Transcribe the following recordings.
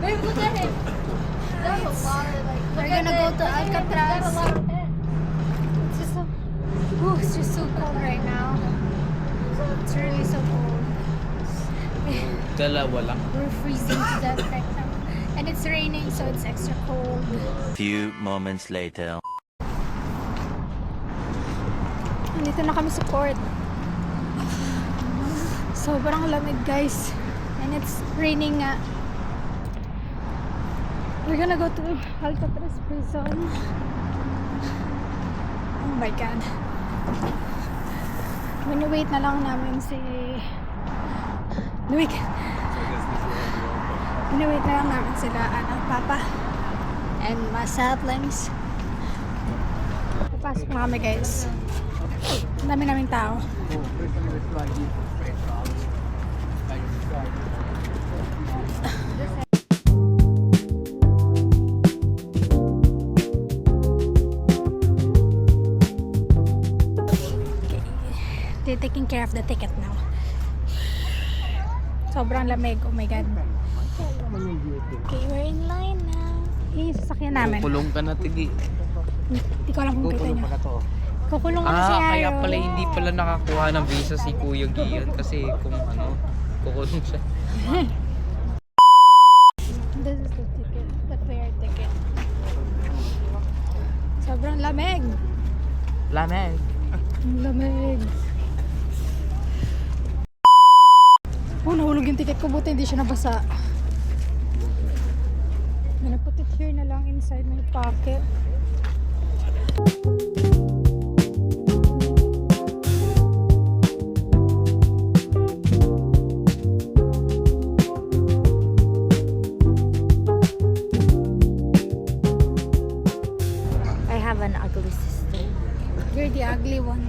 Babe, look at it. There's a lot of like. We're gonna go to Alcatraz. It's just so cold right now. It's really so cold. Dalawa lang. We're freezing to death right now. And it's raining, so it's extra cold. Few moments later. Nandito na kami sa port. Sobrang lamig, guys. And it's raining nga. We're gonna go to Alcatraz prison. Oh my God. Wait na lang namin si Luik. Wait na lang namin sila, Papa and my siblings. Papasok na kami, guys. Ang dami naming tao. They're taking care of the ticket now. Sobrang lamig. Oh my God. Okay, we're in line now. Yung sasakyan namin. Kukulong ka na, tigi. Hindi ko alam kung kita nyo. Kukulong ka na si Aaron. Kaya pala hindi pala nakakuha ng visa si Kuya Gian kasi kung ano, kukulong siya. This is the ticket. The fare ticket. Sobrang lamig. Lamig. Lamig. Oh, nahulog yung ticket ko. Buti hindi siya nabasa. I'm gonna put it here na lang inside my pocket. I have an ugly sister. You're the ugly one.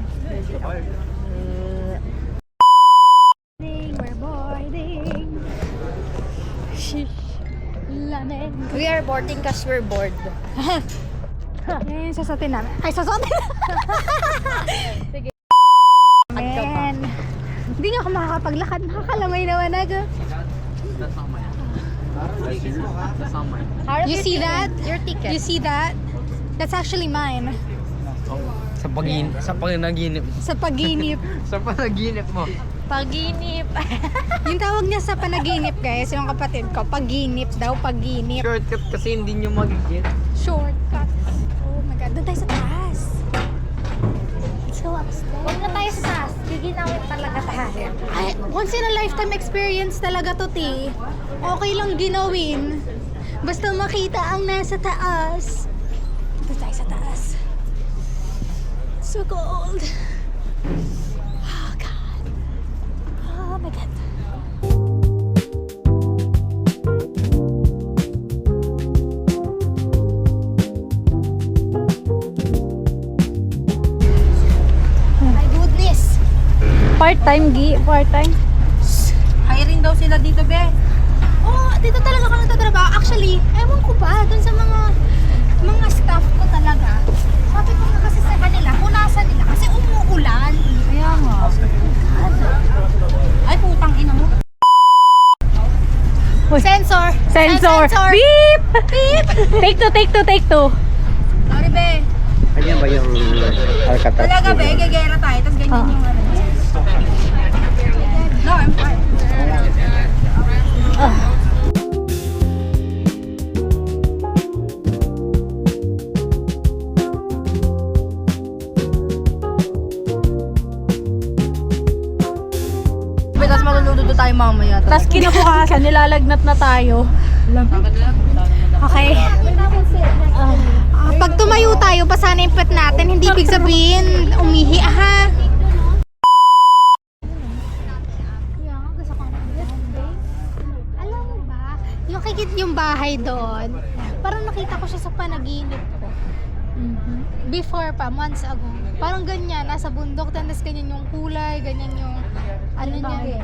We're boarding. Shish. Lamig. We are boarding because we're bored. Yan yung sasatin namin. Ay, sasatin! Sige. Man. Hindi nga ako makakapaglakad. Makakalamay naman ako. That's not mine. That's not mine. You see that? Your ticket. You see that? That's actually mine. Sa panaginip. Sa paginip. Sa panaginip mo. Paginip. Yung tawag niya sa panaginip, guys, yung kapatid ko, paginip daw, paginip. Shortcut kasi hindi nyo magigit. Shortcut. Oh my God, doon tayo sa taas. Let's go upstairs. Huwag na tayo sa taas. Giginawin talaga tayo. Ay, once in a lifetime experience talaga to, Ti. Okay lang ginawin. Basta makita ang nasa taas. Doon tayo sa taas. So cold. Oh God. Oh my God. My goodness. Part-time, Gi. Part-time. Hiring daw sila dito, be. Oh, dito talaga ako nagtatrabaho. Actually, ewan ko ba, dun sa mga staff ko talaga. Sabi ko nga kasi sa kanila, punasan nila kasi umuulan. Kaya nga. Ay, putang ina mo. Sensor! Sensor! Beep! Beep! Take two. Sorry, be. Kanya ba yung Alcatraz? Talaga, be. Gagera tayo. Tapos ganyan yung ano. No, I'm fine. Tapos maluluto tayo mamaya. Tapos kinabukasan, nilalagnat na tayo. Okay. Pag tumayo tayo, basa na yung pet natin. Hindi ibig sabihin, umihi, ha? Alam mo ba, yung kikit yung bahay doon, parang nakita ko siya sa panaginip ko. Before pa, months ago. Parang ganyan, nasa bundok, tapos ganyan yung kulay, ganyan yung ano niya.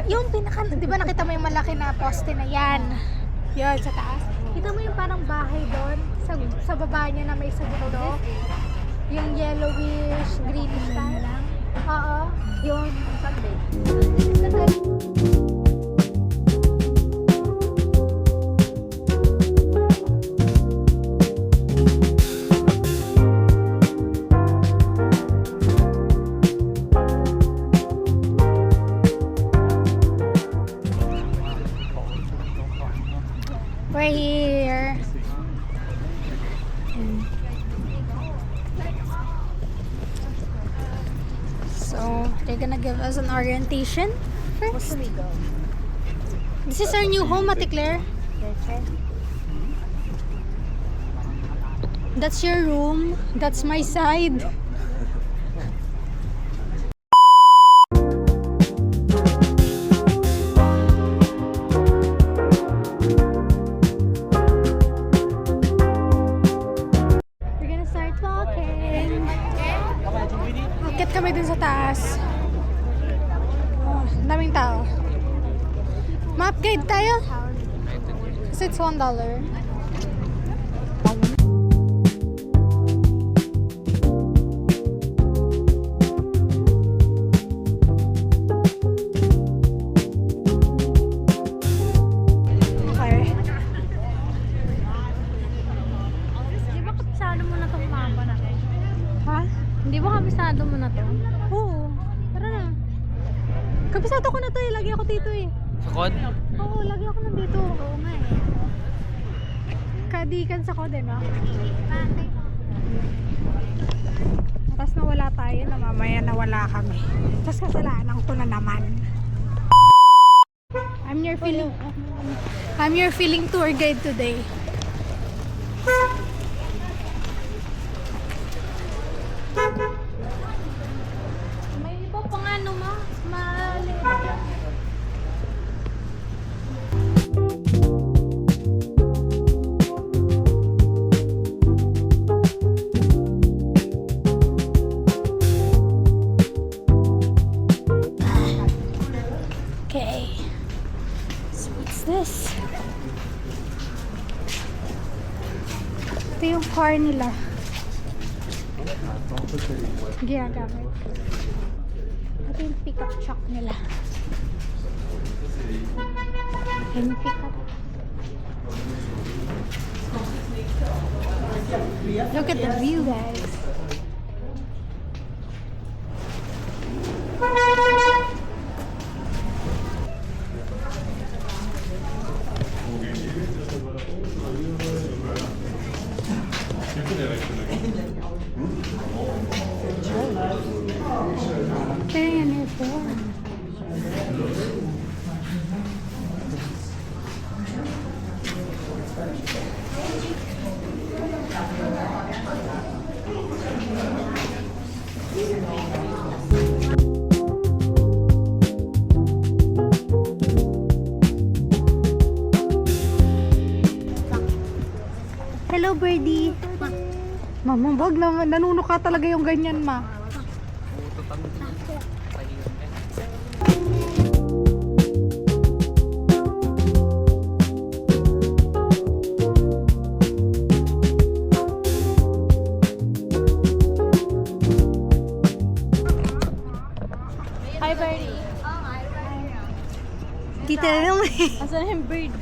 Yung pinaka, di ba nakita mo yung malaki na poste na yan? Yan, sa taas. Kita mo yung parang bahay doon, sa baba niya na may segundo. Yung yellowish, greenish style. Oo, yun. Sunday. We're here. So, they're gonna give us an orientation first. This is our new home, Ate Claire. That's your room. That's my side. We're gonna start walking. Akit kami dun sa taas. Oh, daming tao. Map guide tayo. Kasi it's $1. Okay. Di ba kabisado mo na itong mapa na? Ha? Hindi ba kabisado mo na to? Oo. Tara na. Kabisado ko na to eh. Lagi ako dito eh. Sa kod? Oo, lagi ako nandito. Oo nga eh. Kadikan sa kode, no? Tapos nawala tayo na mamaya nawala kami. Tapos kasalanan ko na naman. I'm your feeling tour guide today. May iba pang ano ma? Mali. Okay. So what's this? Ito yung car nila. Ginagamit. Ito yung pickup truck nila. Yung pickup. Look at the view, guys. Kaya yan ito. Hello, birdie. Mama, wag naman. Nanunuka talaga yung ganyan, ma. Hi, birdie. Tita naman. Asan yung bird?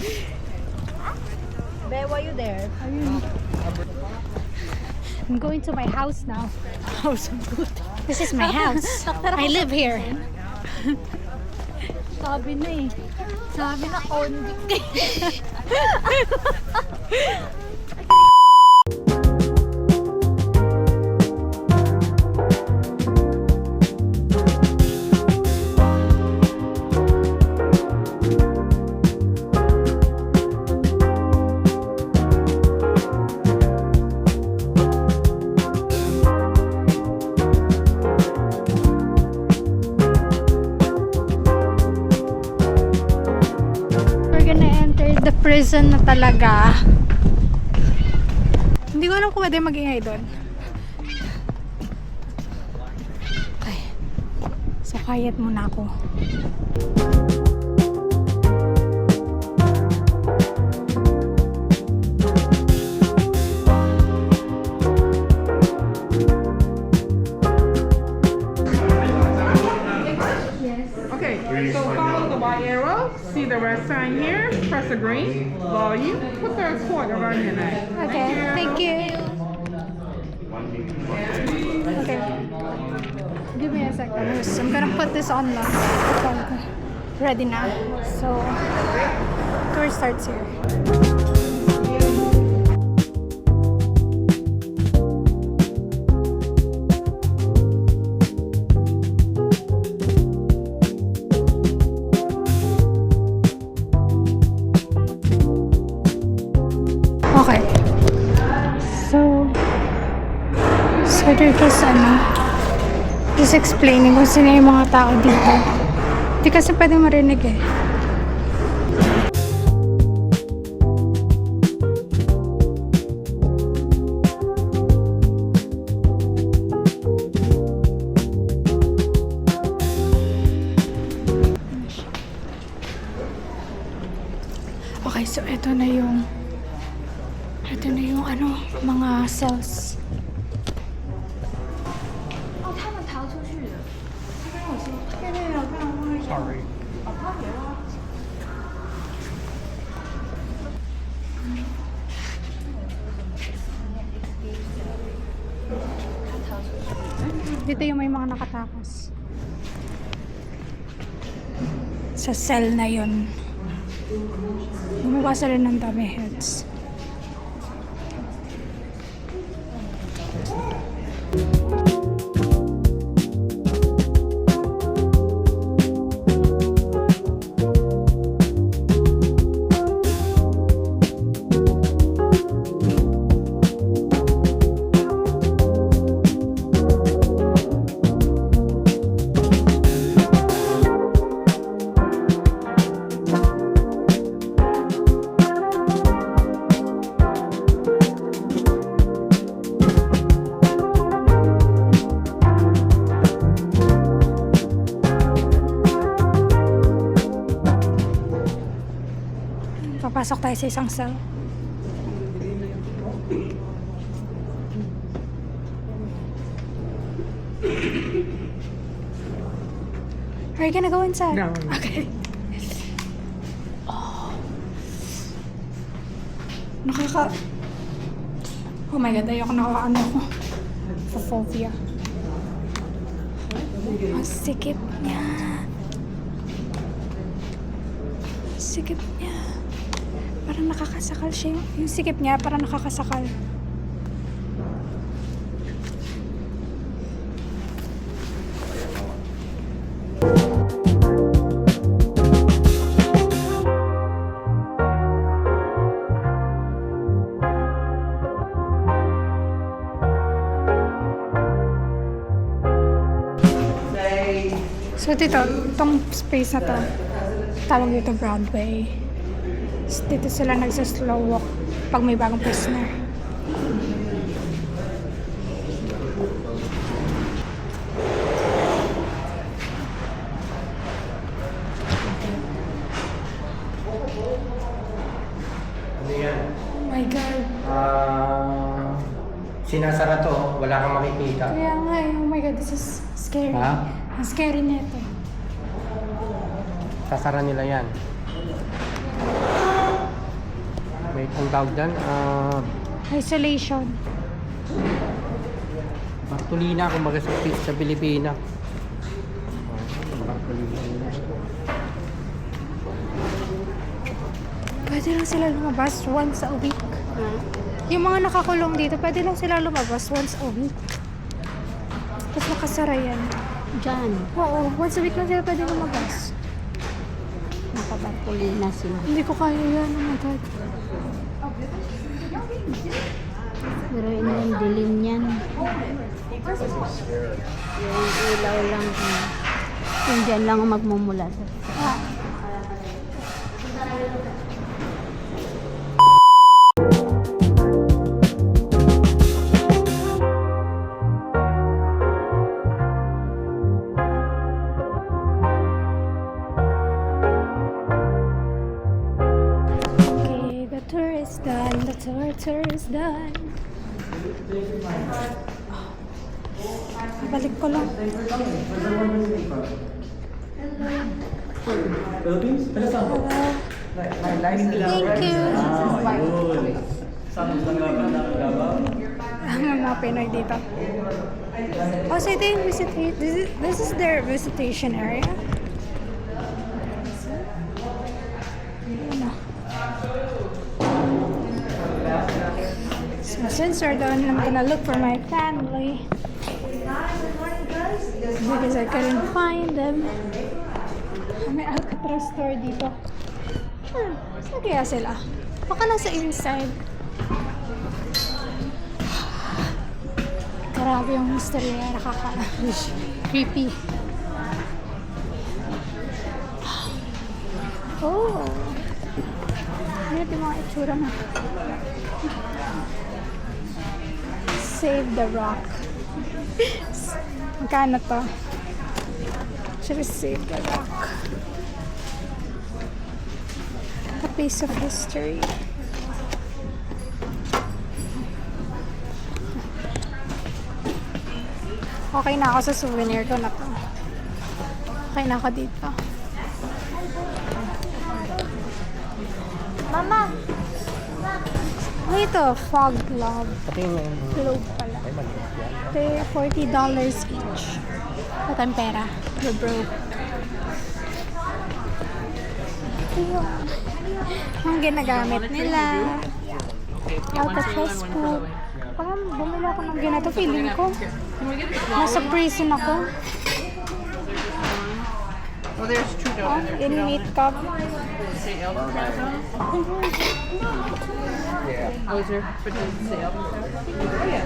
Be, why you there? I'm going to my house now. House of good. This is my house. I live here. Sabi na eh. Sabi na convict. We're gonna enter the prison na talaga. Hindi ko alam kung pwede mag-ingay doon. Okay. So, quiet muna ako. Okay, so follow the white arrow, see the red sign here, press the green, volume, put the quarter around your neck. Okay, thank you. Okay. Give me a second. I'm gonna put this on now. Ready na. So, tour starts here. Okay. So they're just just explaining kung sino yung mga tao dito. Hindi kasi pwede marinig eh. Okay, so ito na yung mga cells. Sorry. Dito yung may mga nakatakas. Sa cell na yun. Gumawa sila ng dummy heads. Papasok tayo sa isang cell. Are you gonna go inside? No. Okay. Oh my God, ayoko nakakaano ko. Phobia. Ang sikip niya. Sikip niya. Parang nakakasakal siya. Yung sikip niya, parang nakakasakal. So dito, itong space na to, tawag dito Broadway. Dito sila nagsa-slow walk pag may bagong prisoner. Ano yan? Oh my God. Sinasara to, wala kang makikita. Kaya nga eh, oh my God, this is scary. Ha? Ang scary nito. Sasara nila yan. May itong tawag dyan, Isolation. Bartolina, kumbaga sa Pilipina. Bartolina. Pwede lang sila lumabas once a week. Yung mga nakakulong dito, pwede lang sila lumabas once a week. Tapos nakasara yan. Diyan. Oo, once a week lang sila pwede lumabas. Nakabarpulin na sila. Hindi ko kaya yan, oh my God. Pero yun yung dilim yan. Yung ilaw lang. Yung dyan lang ang magmumula sa tour is done. Balik ko lang. Hello. Thank you. Ang mga Pinoy dito. Oh, so ito yung this is their visitation area. So since we're done, I'm gonna look for my family because I couldn't find them. May Alcatraz store dito. Saan kaya sila? Baka nasa inside. Grabe yung history niya, creepy. Oh! Ano yung mga itsura na? Save the rock. Magkano to? Should save the rock. A piece of history. Okay na ako sa souvenir ko na to. Okay na ako dito. Mama! Ano ito? Fog glove. Pati yung Globe pala. ay maliit yan. Ito $40 each. Ito ang pera. We're broke. Ito yung ginagamit nila. Out of Facebook. Parang bumili ako ng ganito. Feeling ko. Nasa prison ako. Well, there's Trudeau. Oh, in meat cup. Say elbow bathroom. Oh, is there? But does it say elbow bathroom? Oh, yeah.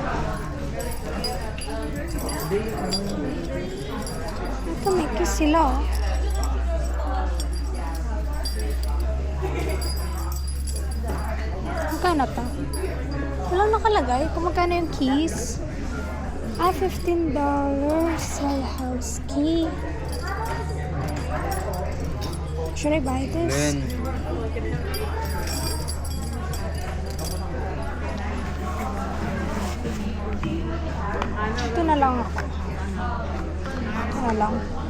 Ito may kiss sila oh. Magkano to? Walang nakalagay kung magkano yung keys. $15. Cell house key. Should I buy this? Then, Ito na lang ako. Ito na lang.